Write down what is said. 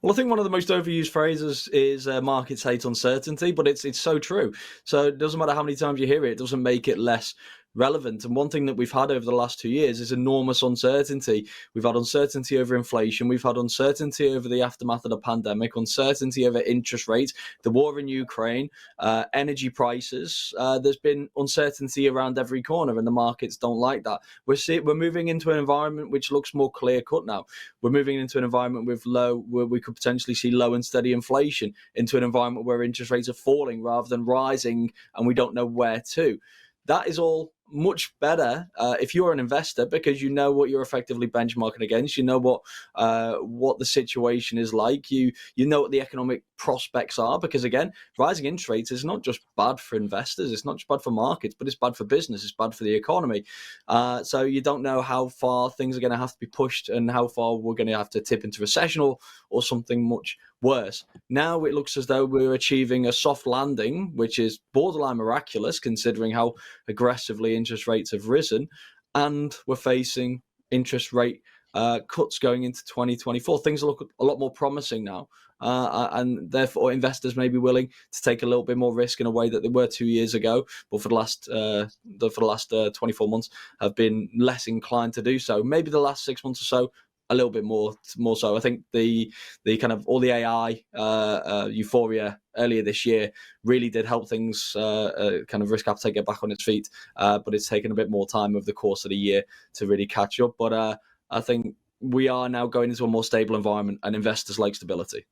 Well, I think one of the most overused phrases is markets hate uncertainty, but it's so true. So it doesn't matter how many times you hear it, it doesn't make it less relevant. And one thing that we've had over the last 2 years is enormous uncertainty. We've had uncertainty over inflation. We've had uncertainty over the aftermath of the pandemic, uncertainty over interest rates, the war in Ukraine, energy prices. There's been uncertainty around every corner, and the markets don't like that. We're moving into an environment which looks more clear cut now. We're moving into an environment where we could potentially see low and steady inflation, into an environment where interest rates are falling rather than rising, and we don't know where to. That is all much better if you're an investor, because you know what you're effectively benchmarking against. You know what the situation is like. You know what the economic prospects are, because again, rising interest rates is not just bad for investors. It's not just bad for markets, but it's bad for business. It's bad for the economy. So you don't know how far things are going to have to be pushed and how far we're going to have to tip into recession or something much worse. Now it looks as though we're achieving a soft landing, which is borderline miraculous considering how aggressively interest rates have risen, and we're facing interest rate cuts going into 2024. Things look a lot more promising now, and therefore investors may be willing to take a little bit more risk in a way that they were 2 years ago, but for the last 24 months have been less inclined to do so. Maybe the last 6 months or so a little bit more so. I think the kind of all the AI euphoria earlier this year really did help things kind of risk appetite get back on its feet, but it's taken a bit more time over the course of the year to really catch up. But I think we are now going into a more stable environment, and investors like stability.